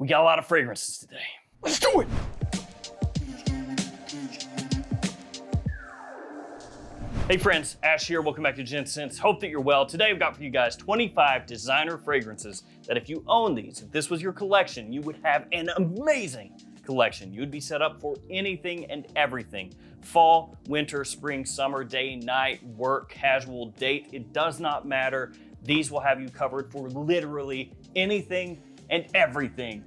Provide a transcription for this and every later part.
We got a lot of fragrances today. Let's do it! Hey friends, Ash here. Welcome back to Gents. Hope that you're well. Today I've got for you guys 25 designer fragrances that if you own these, if this was your collection, you would have an amazing collection. You would be set up for anything and everything. Fall, winter, spring, summer, day, night, work, casual, date, it does not matter. These will have you covered for literally anything and everything,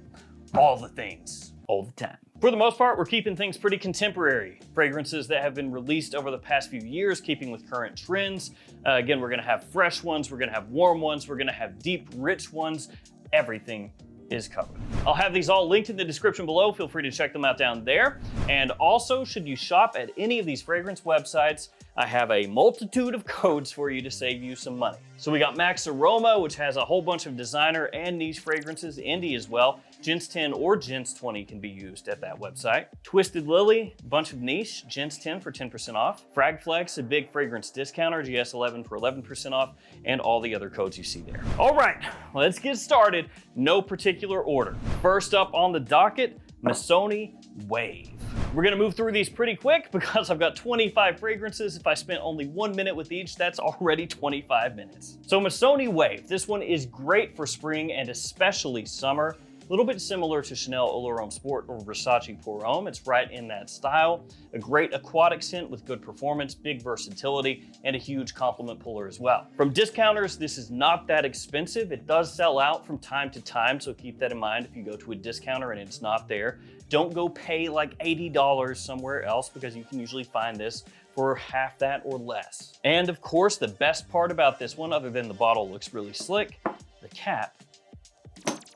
all the things, all the time. For the most part, we're keeping things pretty contemporary. Fragrances that have been released over the past few years, keeping with current trends. Again, we're gonna have fresh ones, we're gonna have warm ones, we're gonna have deep, rich ones. Everything is covered. I'll have these all linked in the description below. Feel free to check them out down there. And also, should you shop at any of these fragrance websites, I have a multitude of codes for you to save you some money. So we got Max Aroma, which has a whole bunch of designer and niche fragrances, indie as well. Gents 10 or Gents 20 can be used at that website. Twisted Lily, a bunch of niche, Gents 10 for 10% off. FRAGS, a big fragrance discounter, GS11 for 11% off, and all the other codes you see there. All right, let's get started. No particular order. First up on the docket, Missoni Wave. We're gonna move through these pretty quick because I've got 25 fragrances. If I spent only 1 minute with each, that's already 25 minutes. So Missoni Wave, this one is great for spring and especially summer. A little bit similar to Chanel Eau L'Arôme Sport or Versace Pour Homme. It's right in that style. A great aquatic scent with good performance, big versatility, and a huge compliment puller as well. From discounters, this is not that expensive. It does sell out from time to time, so keep that in mind if you go to a discounter and it's not there. Don't go pay like $80 somewhere else because you can usually find this for half that or less. And of course, the best part about this one, other than the bottle looks really slick, the cap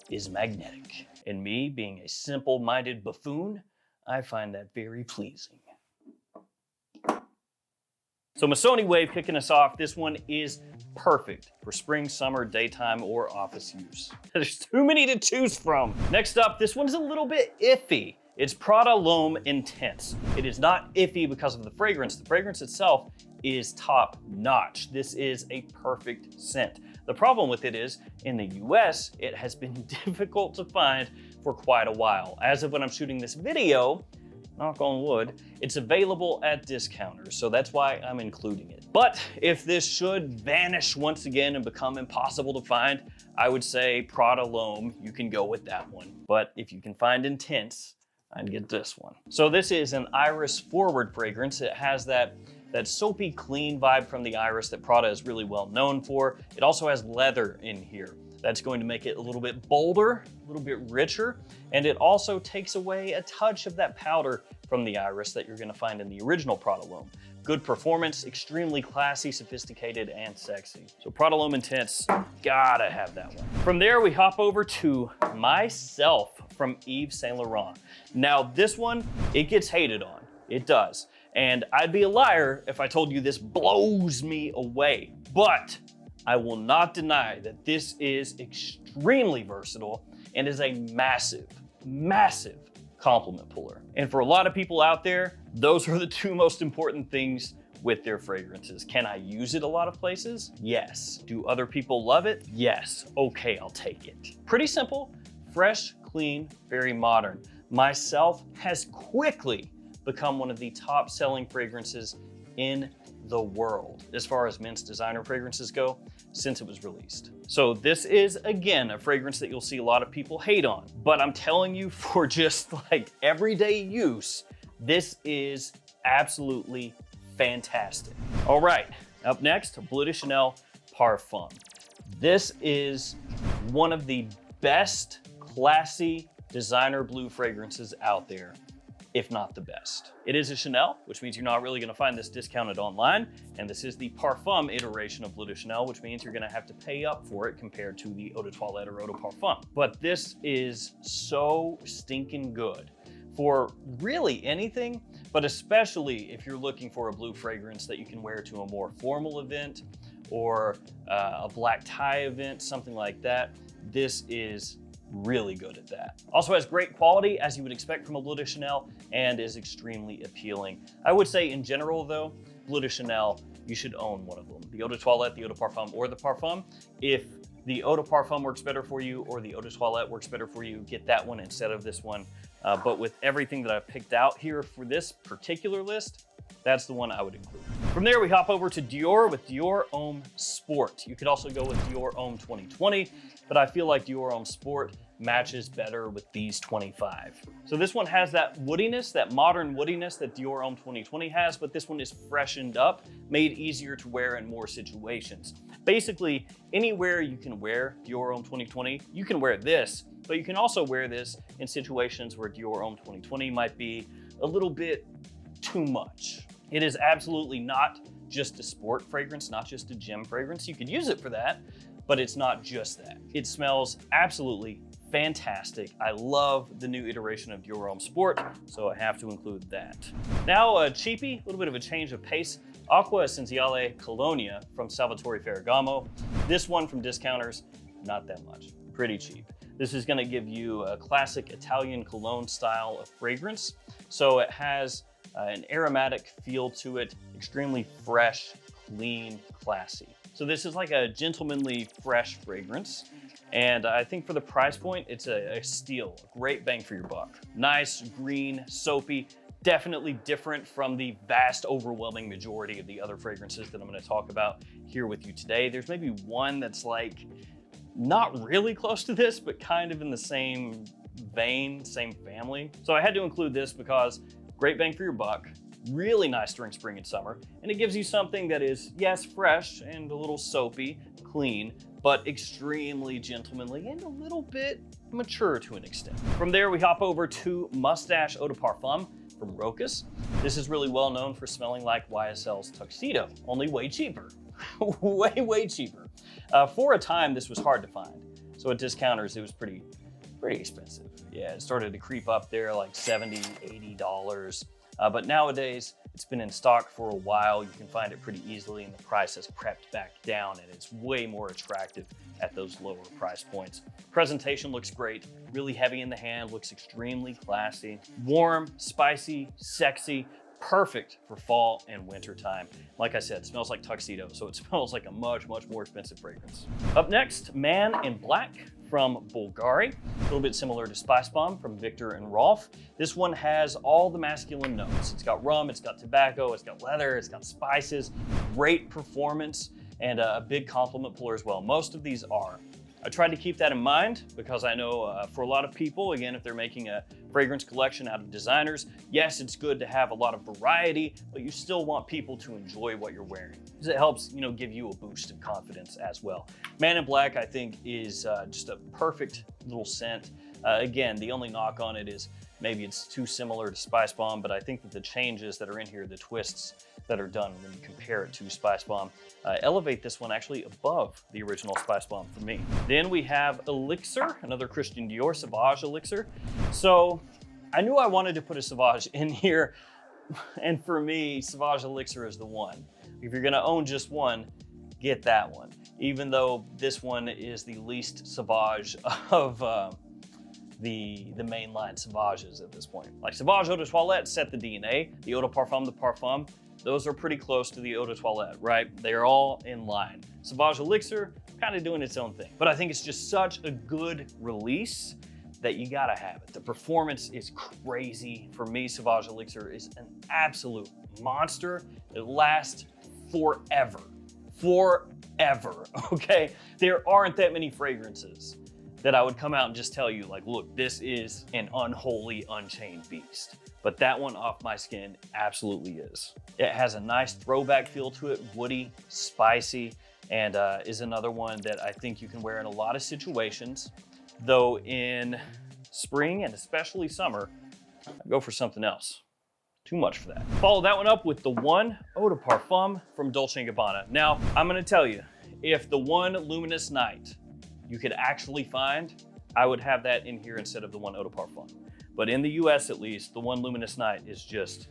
is magnetic. And me, being a simple-minded buffoon, I find that very pleasing. So Missoni Wave kicking us off. This one is perfect for spring, summer, daytime, or office use. There's too many to choose from. Next up, this one's a little bit iffy. It's Prada L'Homme Intense. It is not iffy because of the fragrance. The fragrance itself is top notch. This is a perfect scent. The problem with it is, in the US, it has been difficult to find for quite a while. As of when I'm shooting this video, knock on wood, it's available at discounters, so that's why I'm including it. But if this should vanish once again and become impossible to find, I would say Prada L'Homme, you can go with that one. But if you can find Intense, I'd get this one. So this is an iris forward fragrance. It has that soapy clean vibe from the iris that Prada is really well known for. It also has leather in here. That's going to make it a little bit bolder, a little bit richer, and it also takes away a touch of that powder from the iris that you're gonna find in the original Prada L'Homme. Good performance, extremely classy, sophisticated, and sexy. So Prada L'Homme Intense, gotta have that one. From there, we hop over to Myself from Yves Saint Laurent. Now this one, it gets hated on, it does. And I'd be a liar if I told you this blows me away, but I will not deny that this is extremely versatile and is a massive, massive compliment puller. And for a lot of people out there, those are the two most important things with their fragrances. Can I use it a lot of places? Yes. Do other people love it? Yes. Okay, I'll take it. Pretty simple, fresh, clean, very modern. Myself has quickly become one of the top selling fragrances in the world as far as men's designer fragrances go since it was released. So this is, again, a fragrance that you'll see a lot of people hate on, but I'm telling you, for just like everyday use, this is absolutely fantastic. All right, up next, Bleu de Chanel Parfum. This is one of the best classy designer blue fragrances out there, if not the best. It is a Chanel, which means you're not really gonna find this discounted online, and this is the Parfum iteration of Bleu de Chanel, which means you're gonna have to pay up for it compared to the Eau de Toilette or Eau de Parfum. But this is so stinking good for really anything, but especially if you're looking for a blue fragrance that you can wear to a more formal event or a black tie event, something like that. This is really good at that. Also has great quality, as you would expect from a Bleu de Chanel, and is extremely appealing. I would say in general though, Bleu de Chanel, you should own one of them. The Eau de Toilette, the Eau de Parfum, or the Parfum. If the Eau de Parfum works better for you or the Eau de Toilette works better for you, get that one instead of this one. But with everything that I've picked out here for this particular list, that's the one I would include. From there, we hop over to Dior with Dior Homme Sport. You could also go with Dior Homme 2020, but I feel like Dior Homme Sport matches better with these 25. So this one has that woodiness, that modern woodiness that Dior Homme 2020 has, but this one is freshened up, made easier to wear in more situations. Basically, anywhere you can wear Dior Homme 2020, you can wear this, but you can also wear this in situations where Dior Homme 2020 might be a little bit too much. It is absolutely not just a sport fragrance, not just a gym fragrance. You could use it for that, but it's not just that. It smells absolutely fantastic. I love the new iteration of Dior Homme Sport, so I have to include that. Now a cheapie, a little bit of a change of pace. Acqua Essenziale Cologne from Salvatore Ferragamo. This one from discounters, not that much, pretty cheap. This is gonna give you a classic Italian cologne style of fragrance. So it has an aromatic feel to it, extremely fresh, clean, classy. So this is like a gentlemanly, fresh fragrance. And I think for the price point, it's a steal, a great bang for your buck. Nice, green, soapy, definitely different from the vast, overwhelming majority of the other fragrances that I'm gonna talk about here with you today. There's maybe one that's like, not really close to this, but kind of in the same vein, same family. So I had to include this because great bang for your buck, really nice during spring and summer, and it gives you something that is, yes, fresh and a little soapy, clean, but extremely gentlemanly and a little bit mature to an extent. From there, we hop over to Mustache Eau de Parfum from Rocus. This is really well known for smelling like YSL's Tuxedo, only way cheaper, way cheaper. For a time, this was hard to find. So at discounters, it was pretty expensive. Yeah, it started to creep up there like $70, $80. But nowadays, it's been in stock for a while. You can find it pretty easily and the price has crept back down and it's way more attractive at those lower price points. Presentation looks great, really heavy in the hand, looks extremely classy. Warm, spicy, sexy, perfect for fall and winter time. Like I said, it smells like Tuxedo, so it smells like a much more expensive fragrance. Up next, Man in Black from Bulgari, a little bit similar to Spice Bomb from Victor and Rolf. This one has all the masculine notes. It's got rum, it's got tobacco, it's got leather, it's got spices, great performance, and a big compliment puller as well. Most of these are. I tried to keep that in mind because I know for a lot of people, again, if they're making a fragrance collection out of designers, yes, it's good to have a lot of variety, but you still want people to enjoy what you're wearing because it helps, you know, give you a boost of confidence as well. Man in Black, I think, is just a perfect little scent. Again, the only knock on it is maybe it's too similar to Spice Bomb, but I think that the changes that are in here, the twists that are done when you compare it to Spice Bomb, elevate this one actually above the original Spice Bomb for me. Then we have Elixir, another Christian Dior Sauvage Elixir. So I knew I wanted to put a Sauvage in here, and for me, Sauvage Elixir is the one. If you're gonna own just one, get that one. Even though this one is the least Sauvage of the mainline Sauvages at this point. Like Sauvage Eau de Toilette set the DNA, the Eau de Parfum, the Parfum, those are pretty close to the Eau de Toilette, right? They are all in line. Sauvage Elixir, kind of doing its own thing. But I think it's just such a good release that you gotta have it. The performance is crazy. For me, Sauvage Elixir is an absolute monster. It lasts forever, okay? There aren't that many fragrances that I would come out and just tell you like, look, this is an unholy, unchained beast. But that one off my skin absolutely is. It has a nice throwback feel to it, woody, spicy, and is another one that I think you can wear in a lot of situations. Though in spring and especially summer, I go for something else. Too much for that. Follow that one up with the one Eau de Parfum from Dolce & Gabbana. Now, I'm gonna tell you, if the one Luminous Night you could actually find, I would have that in here instead of the one Eau de Parfum. But in the US at least, the one Luminous Night is just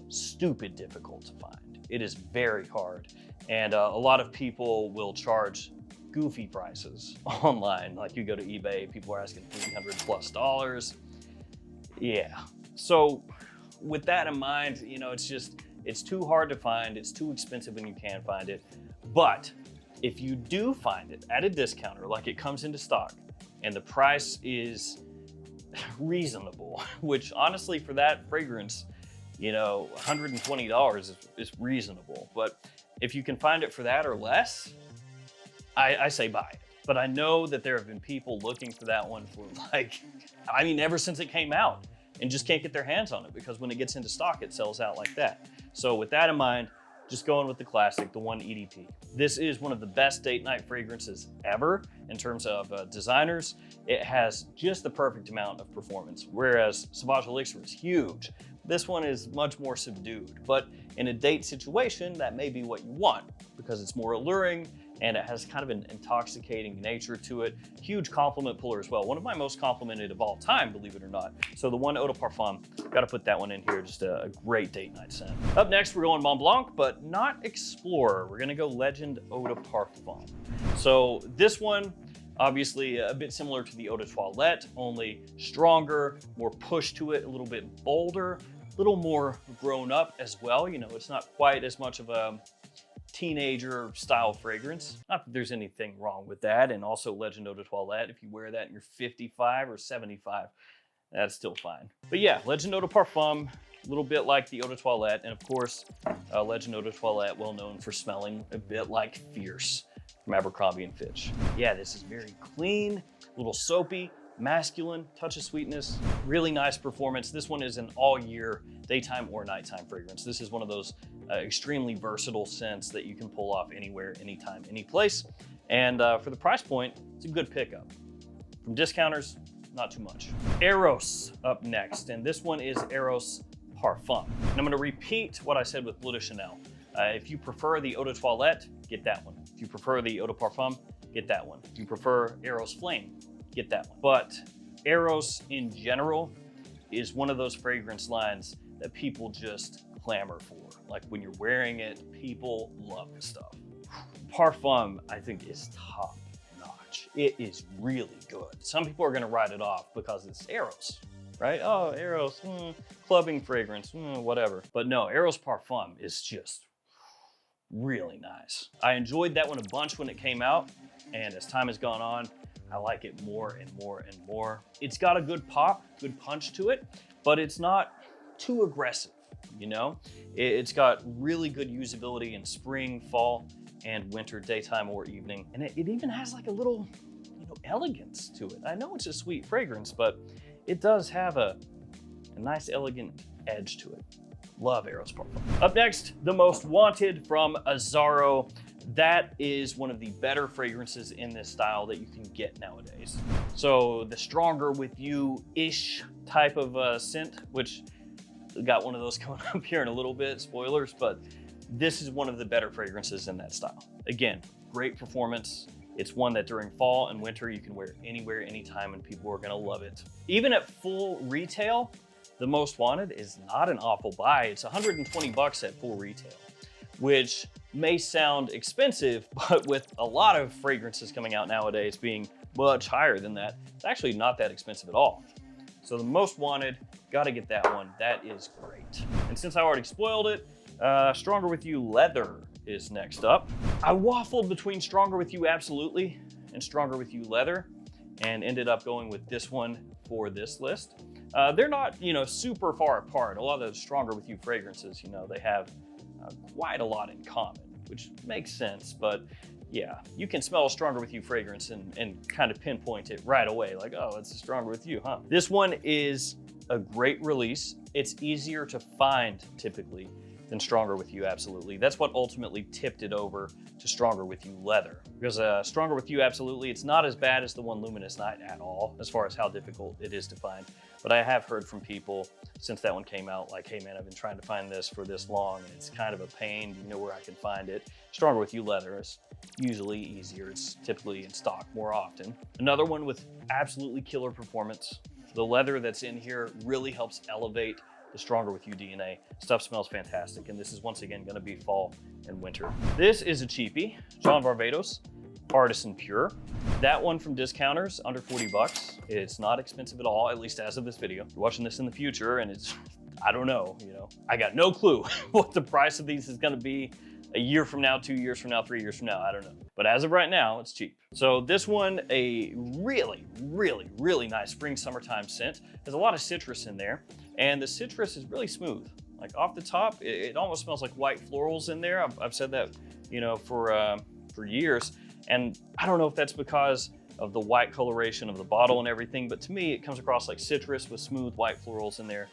stupid difficult to find. It is very hard. And a lot of people will charge goofy prices online. Like you go to eBay, people are asking $300+ Yeah. So with that in mind, you know, it's too hard to find. It's too expensive when you can find it. But if you do find it at a discount or like it comes into stock and the price is reasonable, which honestly for that fragrance, you know, $120 is reasonable. But if you can find it for that or less, I say buy it. But I know that there have been people looking for that one for like, I mean, ever since it came out and just can't get their hands on it because when it gets into stock, it sells out like that. So with that in mind, just going with the classic, the one EDP. This is one of the best date night fragrances ever in terms of designers. It has just the perfect amount of performance, whereas Sauvage Elixir is huge. This one is much more subdued, but in a date situation, that may be what you want because it's more alluring and it has kind of an intoxicating nature to it. Huge compliment puller as well. One of my most complimented of all time, believe it or not. So the one Eau de Parfum, gotta put that one in here, just a great date night scent. Up next, we're going Mont Blanc, but not Explorer. We're gonna go Legend Eau de Parfum. So this one, obviously a bit similar to the Eau de Toilette, only stronger, more push to it, a little bit bolder, a little more grown up as well. You know, it's not quite as much of a teenager style fragrance. Not that there's anything wrong with that. And also Legend Eau de Toilette, if you wear that and you're 55 or 75, that's still fine. But yeah, Legend Eau de Parfum, a little bit like the Eau de Toilette. And of course, Legend Eau de Toilette, well known for smelling a bit like Fierce from Abercrombie & Fitch. Yeah, this is very clean, a little soapy, masculine, touch of sweetness, really nice performance. This one is an all year, daytime or nighttime fragrance. This is one of those extremely versatile scents that you can pull off anywhere, anytime, any place. And for the price point, it's a good pickup. From discounters, not too much. Eros up next, and this one is Eros Parfum. And I'm gonna repeat what I said with Bleu de Chanel. If you prefer the Eau de Toilette, get that one. If you prefer the Eau de Parfum, get that one. If you prefer Eros Flame, get that one. But Eros in general is one of those fragrance lines that people just clamor for. Like when you're wearing it, people love this stuff. Parfum, I think, is top notch. It is really good. Some people are gonna write it off because it's Eros, right? Oh, Eros, clubbing fragrance, whatever. But no, Eros Parfum is just really nice. I enjoyed that one a bunch when it came out, and as time has gone on, I like it more and more and more. It's got a good pop, good punch to it, but it's not too aggressive, you know? It's got really good usability in spring, fall, and winter, daytime or evening. And it even has like a little, you know, elegance to it. I know it's a sweet fragrance, but it does have a nice elegant edge to it. Love Eros Parfum. Up next, the most wanted from Azzaro. That is one of the better fragrances in this style that you can get nowadays. So the stronger with you-ish type of scent, which got one of those coming up here in a little bit, spoilers, but this is one of the better fragrances in that style. Again, great performance. It's one that during fall and winter, you can wear anywhere, anytime, and people are gonna love it. Even at full retail, the most wanted is not an awful buy. It's 120 bucks at full retail, which may sound expensive, but with a lot of fragrances coming out nowadays being much higher than that, it's actually not that expensive at all. So the most wanted, gotta get that one. That is great. And since I already spoiled it, Stronger With You Leather is next up. I waffled between Stronger With You Absolutely and Stronger With You Leather, and ended up going with this one for this list. They're not, you know, super far apart. A lot of those Stronger With You fragrances, you know, they have quite a lot in common, which makes sense. But yeah, you can smell a Stronger With You fragrance and kind of pinpoint it right away. Like, oh, it's a Stronger With You, huh? This one is a great release. It's easier to find typically than Stronger With You Absolutely. That's what ultimately tipped it over to Stronger With You Leather. Because Stronger With You Absolutely, it's not as bad as the one Luminous Night at all, as far as how difficult it is to find. But I have heard from people since that one came out, like, hey man, I've been trying to find this for this long, and it's kind of a pain. Do you know where I can find it? Stronger With You Leather is usually easier. It's typically in stock more often. Another one with absolutely killer performance. The leather that's in here really helps elevate the Stronger With You DNA. Stuff smells fantastic, and this is once again gonna be fall and winter. This is a cheapie, Jean Varvatos, Artisan Pure. That one from discounters, under 40 bucks. It's not expensive at all, at least as of this video. You're watching this in the future and it's, I don't know, you know. I got no clue what the price of these is gonna be. a year from now, 2 years from now, 3 years from now, I don't know. But as of right now, it's cheap. So this one, a really, really, really nice spring, summertime scent. There's a lot of citrus in there, and the citrus is really smooth. Like off the top, it almost smells like white florals in there. I've said that, you know, for years. And I don't know if that's because of the white coloration of the bottle and everything, but to me, it comes across like citrus with smooth white florals in there.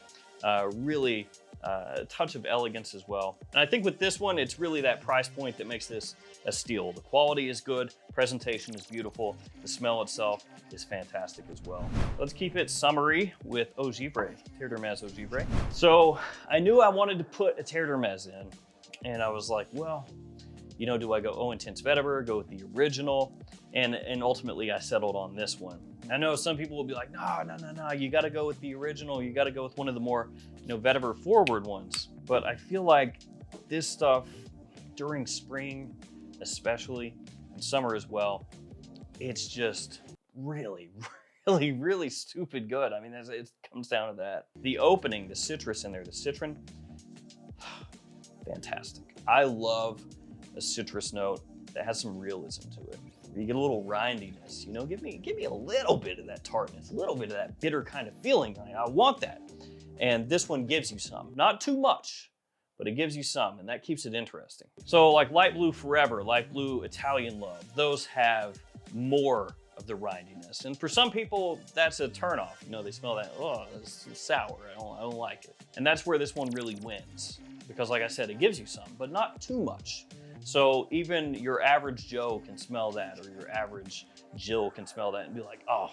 Really a touch of elegance as well. And I think with this one, it's really that price point that makes this a steal. The quality is good, presentation is beautiful, the smell itself is fantastic as well. Let's keep it summery with Eau Givre, Terre d'Hermès Eau Givre. So I knew I wanted to put a Terre d'Hermès in, and I was like, well, you know, do I go Eau Intense Vetiver, go with the original? And ultimately I settled on this one. I know some people will be like, no, you gotta go with the original. You gotta go with one of the more, you know, vetiver forward ones. But I feel like this stuff during spring, especially, and summer as well, it's just really, really, really stupid good. I mean, it comes down to that. The opening, the citrus in there, the citron, fantastic. I love a citrus note that has some realism to it. You get a little rindiness, you know, give me a little bit of that tartness, a little bit of that bitter kind of feeling. I want that. And this one gives you some, not too much, but it gives you some, and that keeps it interesting. So like Light Blue Forever, Light Blue Italian Love, those have more of the rindiness. And for some people, that's a turnoff. You know, they smell that, oh, it's sour, I don't like it. And that's where this one really wins. Because like I said, it gives you some, but not too much. So even your average Joe can smell that, or your average Jill can smell that and be like, oh,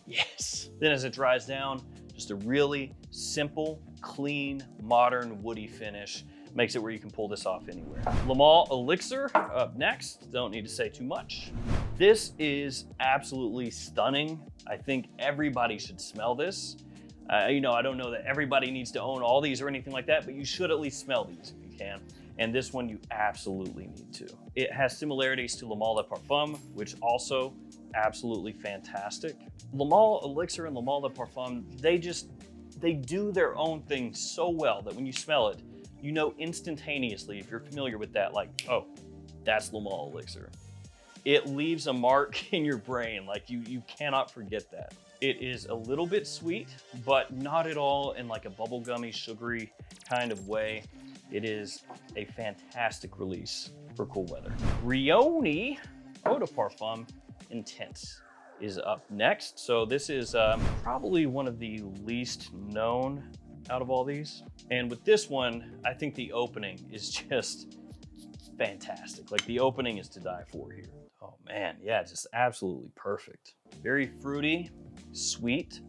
yes. Then as it dries down, just a really simple, clean, modern, woody finish. Makes it where you can pull this off anywhere. Le Male Elixir up next. Don't need to say too much. This is absolutely stunning. I think everybody should smell this. You know, I don't know that everybody needs to own all these or anything like that, but you should at least smell these if you can. And this one you absolutely need to. It has similarities to Le Male de Parfum, which also absolutely fantastic. Le Male Elixir and Le Male de Parfum, they do their own thing so well that when you smell it, you know instantaneously, if you're familiar with that, like, oh, that's Le Male Elixir. It leaves a mark in your brain, like you cannot forget that. It is a little bit sweet, but not at all in like a bubblegummy, sugary kind of way. It is a fantastic release for cool weather. Brioni Eau de Parfum Intense is up next. So this is probably one of the least known out of all these. And with this one, I think the opening is just fantastic. Like the opening is to die for here. Oh man, yeah, just absolutely perfect. Very fruity, sweet,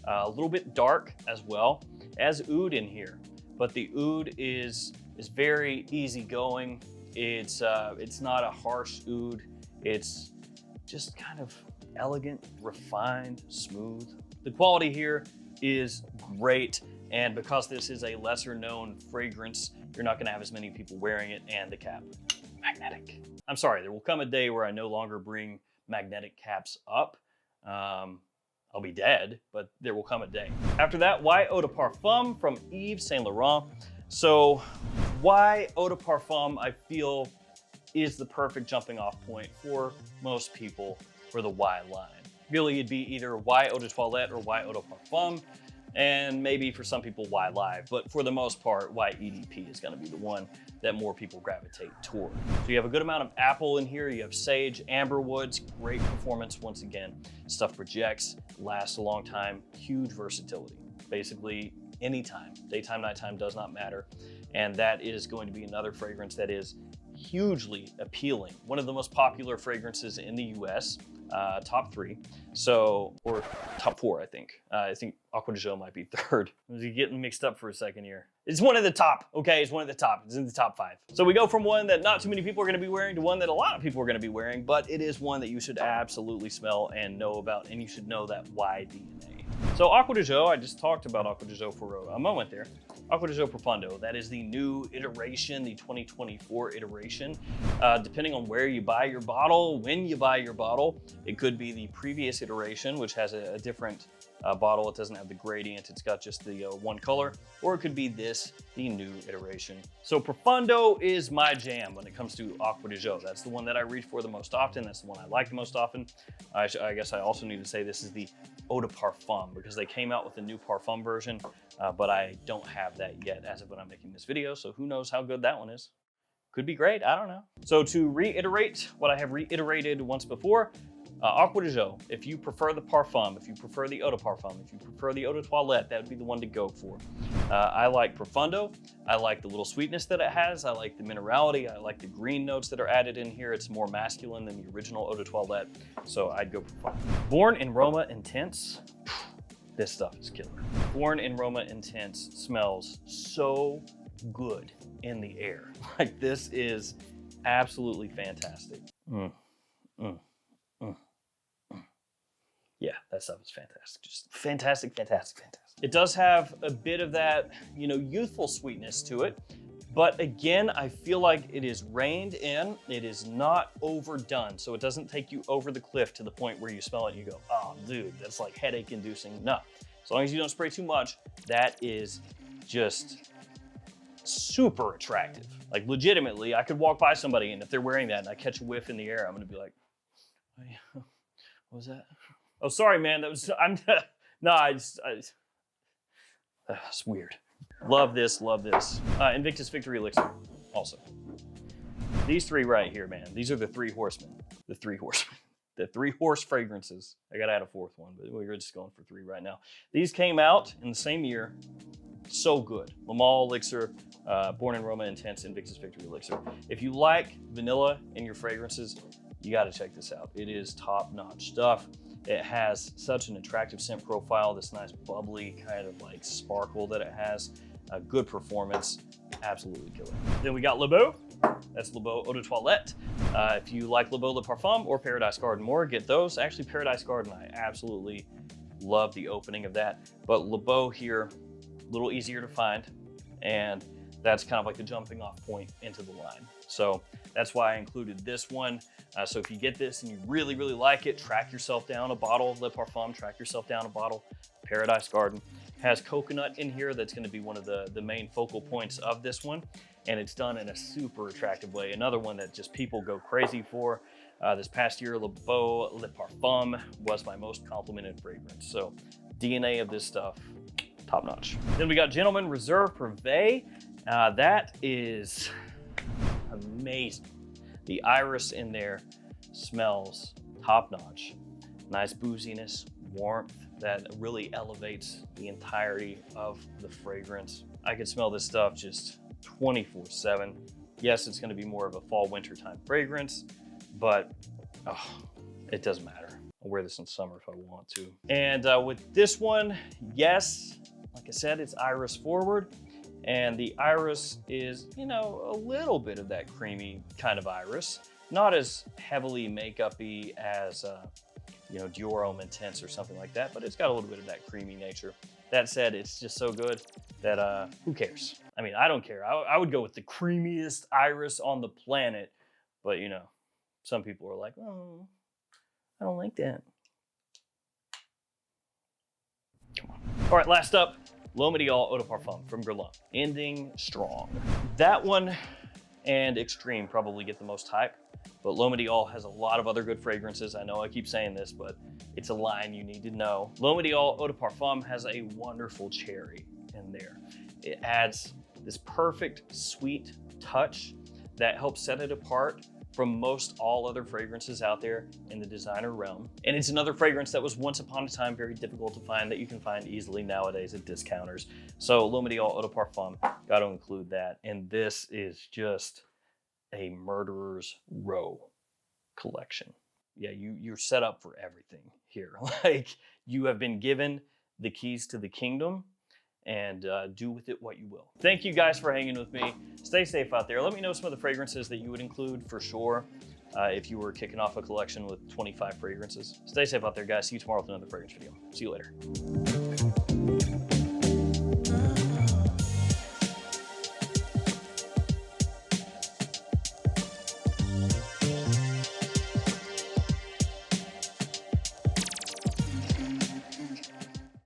a little bit dark as well. As oud in here, but the oud is very easygoing. It's not a harsh oud. It's just kind of elegant, refined, smooth. The quality here is great, and because this is a lesser known fragrance, you're not gonna have as many people wearing it, and the cap, magnetic. I'm sorry, there will come a day where I no longer bring magnetic caps up. I'll be dead, but there will come a day. After that, Why Eau de Parfum from Yves Saint Laurent. So Why Eau de Parfum, I feel, is the perfect jumping off point for most people for the Why line. Really, it'd be either Why Eau de Toilette or Why Eau de Parfum, and maybe for some people, Why Live. But for the most part, Why EDP is gonna be the one that more people gravitate toward. So you have a good amount of apple in here. You have sage, amber woods, great performance once again. Stuff projects, lasts a long time, huge versatility. Basically, anytime, daytime, nighttime, does not matter. And that is going to be another fragrance that is hugely appealing. One of the most popular fragrances in the US, top 3. So, or top 4, I think. I think Acqua di Gio might be 3rd. I was getting mixed up for a second here. It's one of the top, okay? It's one of the top. It's in the top 5. So we go from one that not too many people are gonna be wearing to one that a lot of people are gonna be wearing, but it is one that you should absolutely smell and know about, and you should know that why DNA. So Acqua di Gio, I just talked about Acqua di Gio for a moment there. Acqua di Gio Profondo. That is the new iteration, the 2024 iteration. Depending on where you buy your bottle, when you buy your bottle, it could be the previous iteration, which has a different bottle. It doesn't have the gradient, it's got just the one color, or it could be this, the new iteration. So Profondo is my jam when it comes to Acqua di Gio. That's the one that I reach for the most often. That's the one I like the most often. I guess I also need to say this is the Eau de Parfum, because they came out with a new Parfum version, but I don't have that yet as of when I'm making this video, so who knows how good that one is. Could be great, I don't know. So to reiterate what I have reiterated once before, Acqua di Gio, if you prefer the Parfum, if you prefer the Eau de Parfum, if you prefer the Eau de Toilette, that would be the one to go for. I like Profondo. I like the little sweetness that it has. I like the minerality. I like the green notes that are added in here. It's more masculine than the original Eau de Toilette, so I'd go Profondo. Born in Roma Intense. This stuff is killer. Born in Roma Intense smells so good in the air. Like, this is absolutely fantastic. Yeah, that stuff is fantastic. Just fantastic, fantastic, fantastic. It does have a bit of that, youthful sweetness to it. But again, I feel like it is reined in. It is not overdone. So it doesn't take you over the cliff to the point where you smell it and you go, oh, dude, that's like headache inducing. No, as long as you don't spray too much, that is just super attractive. Like, legitimately, I could walk by somebody and if they're wearing that and I catch a whiff in the air, I'm gonna be like, what was that? Oh, sorry, man. That was, it's weird. Love this, love this. Invictus Victory Elixir, also. These three right here, man. These are the three horsemen. The three horsemen. The 3 horse fragrances. I gotta add a 4th one, but we're just going for 3 right now. These came out in the same year. So good. Le Male Elixir, Born in Roma Intense, Invictus Victory Elixir. If you like vanilla in your fragrances, you gotta check this out. It is top-notch stuff. It has such an attractive scent profile, this nice bubbly kind of like sparkle that it has. A good performance, absolutely killer. Then we got Le Beau. That's Le Beau Eau de Toilette. If you like Le Beau Le Parfum or Paradise Garden more, get those. Actually, Paradise Garden, I absolutely love the opening of that. But Le Beau here, a little easier to find. And that's kind of like the jumping off point into the line. So that's why I included this one. So if you get this and you really, really like it, track yourself down a bottle of Le Parfum, track yourself down a bottle Paradise Garden. Has coconut in here. That's gonna be one of the main focal points of this one. And it's done in a super attractive way. Another one that just people go crazy for. This past year, Le Beau Le Parfum was my most complimented fragrance. So DNA of this stuff, top notch. Then we got Gentleman Reserve Privé. That is amazing. The iris in there smells top notch. Nice booziness, warmth that really elevates the entirety of the fragrance. I could smell this stuff just 24/7. Yes, it's gonna be more of a fall winter time fragrance, but it doesn't matter. I'll wear this in summer if I want to. And with this one, yes, like I said, it's iris forward. And the iris is, a little bit of that creamy kind of iris. Not as heavily makeup-y as, Dior Homme Intense or something like that, but it's got a little bit of that creamy nature. That said, it's just so good that who cares? I mean, I don't care. I would go with the creamiest iris on the planet, but some people are like, oh, I don't like that. Come on. All right, last up. L'Homme Ideal Eau de Parfum from Guerlain, ending strong. That one and Extreme probably get the most hype, but L'Homme Ideal has a lot of other good fragrances. I know I keep saying this, but it's a line you need to know. L'Homme Ideal Eau de Parfum has a wonderful cherry in there. It adds this perfect sweet touch that helps set it apart from most all other fragrances out there in the designer realm. And it's another fragrance that was once upon a time very difficult to find that you can find easily nowadays at discounters. So L'Homme Ideal Eau de Parfum, got to include that. And this is just a murderer's row collection. Yeah, you're set up for everything here. Like, you have been given the keys to the kingdom, and do with it what you will. Thank you guys for hanging with me. Stay safe out there. Let me know some of the fragrances that you would include for sure if you were kicking off a collection with 25 fragrances. Stay safe out there, guys. See you tomorrow with another fragrance video. See you later.